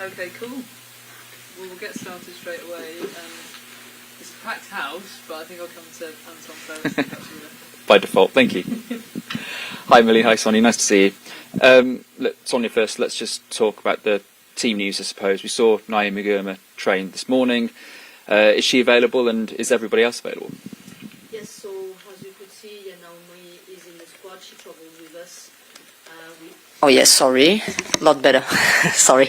Okay, cool. Well, we'll get started straight away. It's a packed house, but I think I'll come to Anton first. By default, thank you. Hi Millie, hi Sonia, nice to see you. Sonia first, let's just talk about the team news, I suppose. We saw Naomi Gurma train this morning. Is she available and is everybody else available? Yes, so as you could see, Naomi is in the squad. She travelled with us. Oh yes, sorry, a lot better. Sorry.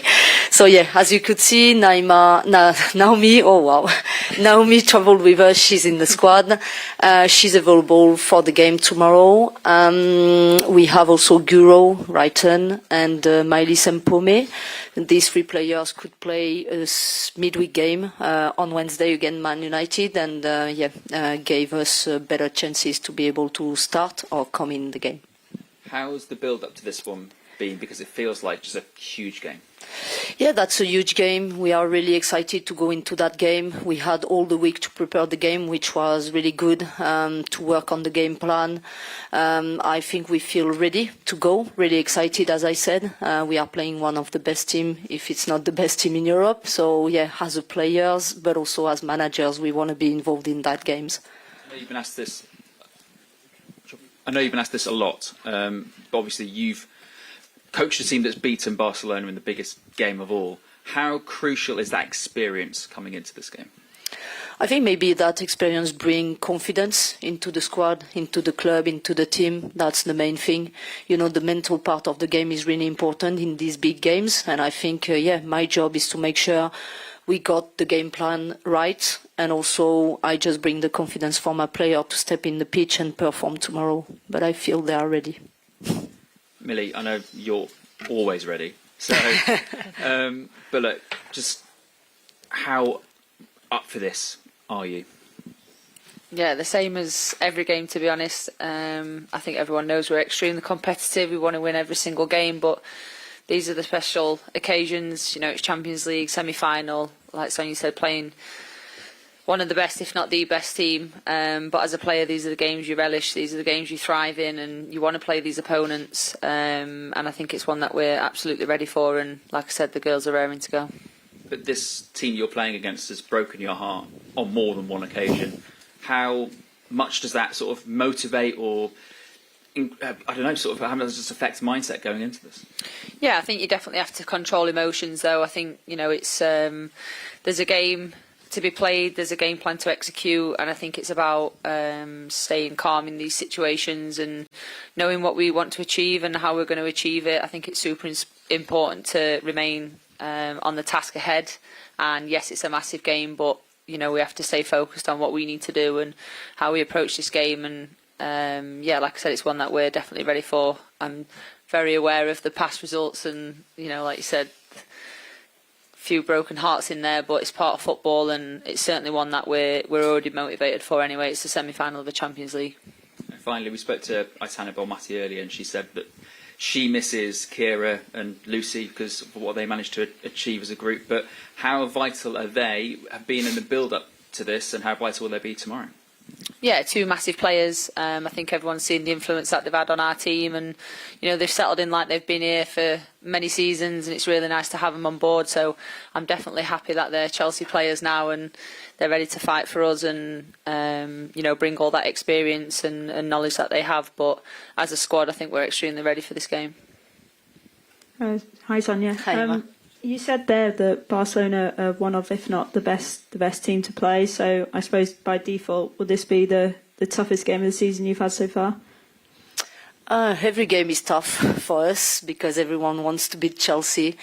So yeah, as you could see, Naomi. Oh wow, Naomi travelled with us. She's in the squad. She's available for the game tomorrow. We have also Guro, Wrighton, and Miley Sempome. These three players could play a midweek game on Wednesday against Man United, and gave us better chances to be able to start or come in the game. How's the build-up to this one been? Because it feels like just a huge game. Yeah, that's a huge game. We are really excited to go into that game. We had all the week to prepare the game, which was really good, to work on the game plan. I think we feel ready to go, really excited, as I said. We are playing one of the best teams, if it's not the best team in Europe. So, yeah, as a players, but also as managers, we want to be involved in that games. I know you've been asked this a lot, but obviously you've coached a team that's beaten Barcelona in the biggest game of all. How crucial is that experience coming into this game? I think maybe that experience brings confidence into the squad, into the club, into the team. That's the main thing. You know, the mental part of the game is really important in these big games. And I think, my job is to make sure we got the game plan right. And also, I just bring the confidence for my player to step in the pitch and perform tomorrow. But I feel they are ready. Millie, I know you're always ready. So, but look, just how up for this are you? Yeah, the same as every game, to be honest. I think everyone knows we're extremely competitive. We want to win every single game, but these are the special occasions. You know, it's Champions League semi-final, like Sonia said, playing one of the best, if not the best team. But as a player, these are the games you relish. These are the games you thrive in, and you want to play these opponents. And I think it's one that we're absolutely ready for. And like I said, the girls are raring to go. But this team you're playing against has broken your heart on more than one occasion. How much does that sort of motivate or, I don't know, sort of how does this affect mindset going into this? Yeah, I think you definitely have to control emotions, though. I think, you know, it's there's a game to be played, there's a game plan to execute, and I think it's about staying calm in these situations and knowing what we want to achieve and how we're going to achieve it. I think it's super important to remain on the task ahead, and yes, it's a massive game, but you know, we have to stay focused on what we need to do and how we approach this game. And like I said, it's one that we're definitely ready for. I'm very aware of the past results, and you know, like you said, few broken hearts in there, but it's part of football, and it's certainly one that we're already motivated for anyway. It's the semi-final of the Champions League. And finally, we spoke to Aitana Belmati earlier, and she said that she misses Kira and Lucy because of what they managed to achieve as a group. But how vital are they have been in the build-up to this, and how vital will they be tomorrow? Yeah, two massive players. I think everyone's seen the influence that they've had on our team, and you know, they've settled in like they've been here for many seasons, and it's really nice to have them on board. So I'm definitely happy that they're Chelsea players now, and they're ready to fight for us and you know, bring all that experience and knowledge that they have. But as a squad, I think we're extremely ready for this game. Hi Sonia. Hi, Emma. You said there that Barcelona are one of, if not the best team to play. So I suppose by default, will this be the toughest game of the season you've had so far? Every game is tough for us because everyone wants to beat Chelsea.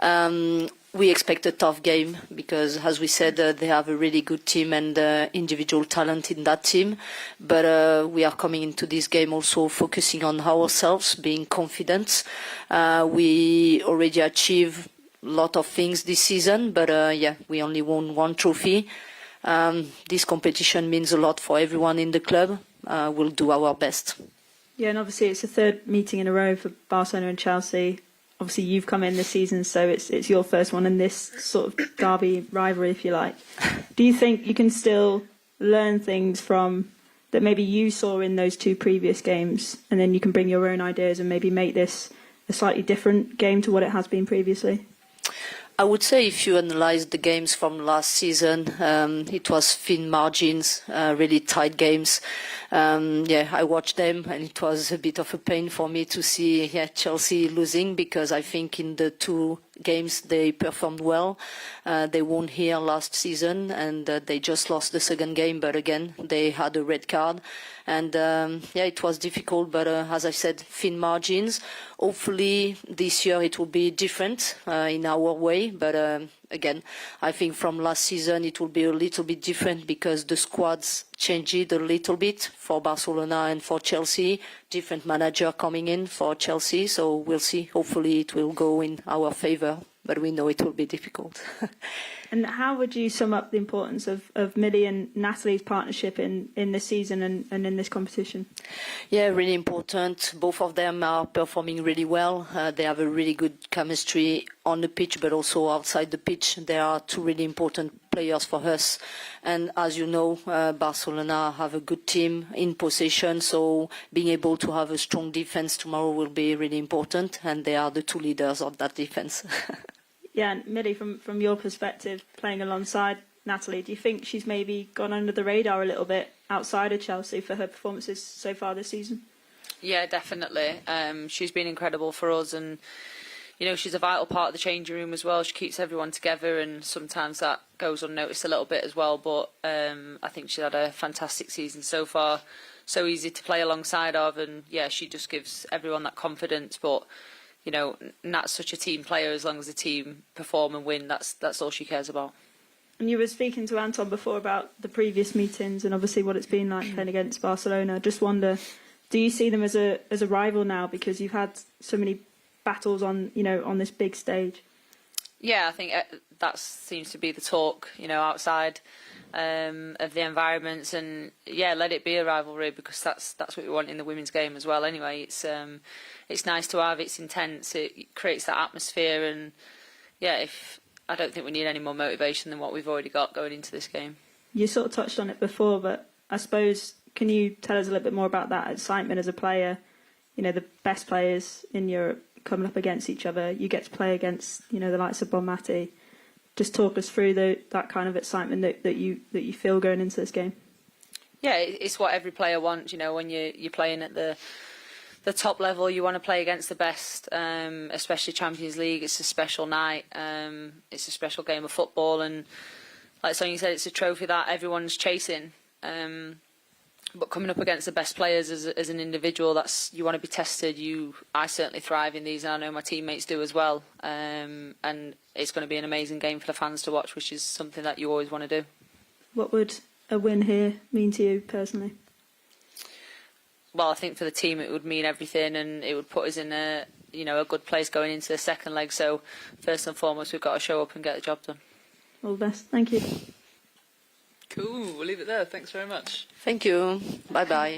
We expect a tough game because, as we said, they have a really good team and individual talent in that team. But we are coming into this game also focusing on ourselves, being confident. We already achieved a lot of things this season, but we only won one trophy. This competition means a lot for everyone in the club. We'll do our best. Yeah, and obviously it's the third meeting in a row for Barcelona and Chelsea. Obviously you've come in this season, so it's your first one in this sort of derby rivalry, if you like. Do you think you can still learn things from that maybe you saw in those two previous games, and then you can bring your own ideas and maybe make this a slightly different game to what it has been previously? I would say if you analyze the games from last season, it was thin margins, really tight games. I watched them and it was a bit of a pain for me to see Chelsea losing, because I think in the two games they performed well. They won here last season and they just lost the second game, but again they had a red card. And it was difficult, but as I said, thin margins. Hopefully this year it will be different in our way, but again, I think from last season it will be a little bit different because the squads changed a little bit for Barcelona and for Chelsea. Different manager coming in for Chelsea, so we'll see. Hopefully it will go in our favour, but we know it will be difficult. And how would you sum up the importance of Millie and Natalie's partnership in this season and in this competition? Yeah, really important. Both of them are performing really well. They have a really good chemistry on the pitch, but also outside the pitch. They are two really important players for us. And as you know, Barcelona have a good team in possession, so being able to have a strong defense tomorrow will be really important, and they are the two leaders of that defense. Yeah, and Millie, from your perspective, playing alongside Natalie, do you think she's maybe gone under the radar a little bit outside of Chelsea for her performances so far this season? Yeah, definitely. She's been incredible for us, and you know, she's a vital part of the changing room as well. She keeps everyone together, and sometimes that goes unnoticed a little bit as well. But I think she's had a fantastic season so far. So easy to play alongside of, and yeah, she just gives everyone that confidence. But you know, Nat's such a team player. As long as the team perform and win, that's all she cares about. And you were speaking to Anton before about the previous meetings and obviously what it's been like playing against Barcelona. Just wonder, do you see them as a rival now because you've had so many battles on this big stage? Yeah, I think that seems to be the talk, outside of the environments, and let it be a rivalry, because that's what we want in the women's game as well. Anyway, it's nice to have. It's intense. It creates that atmosphere, and I don't think we need any more motivation than what we've already got going into this game. You sort of touched on it before, but I suppose, can you tell us a little bit more about that excitement as a player? The best players in Europe coming up against each other. You get to play against, the likes of Bonmati. Just talk us through that kind of excitement that you feel going into this game. Yeah, it's what every player wants. When you're playing at the top level, you want to play against the best, especially Champions League. It's a special night. It's a special game of football, and like Sonia said, it's a trophy that everyone's chasing. But coming up against the best players as an individual, you want to be tested. I certainly thrive in these, and I know my teammates do as well. And it's going to be an amazing game for the fans to watch, which is something that you always want to do. What would a win here mean to you personally? Well, I think for the team it would mean everything, and it would put us in a good place going into the second leg. So first and foremost, we've got to show up and get the job done. All the best. Thank you. Cool, we'll leave it there. Thanks very much. Thank you. Bye bye.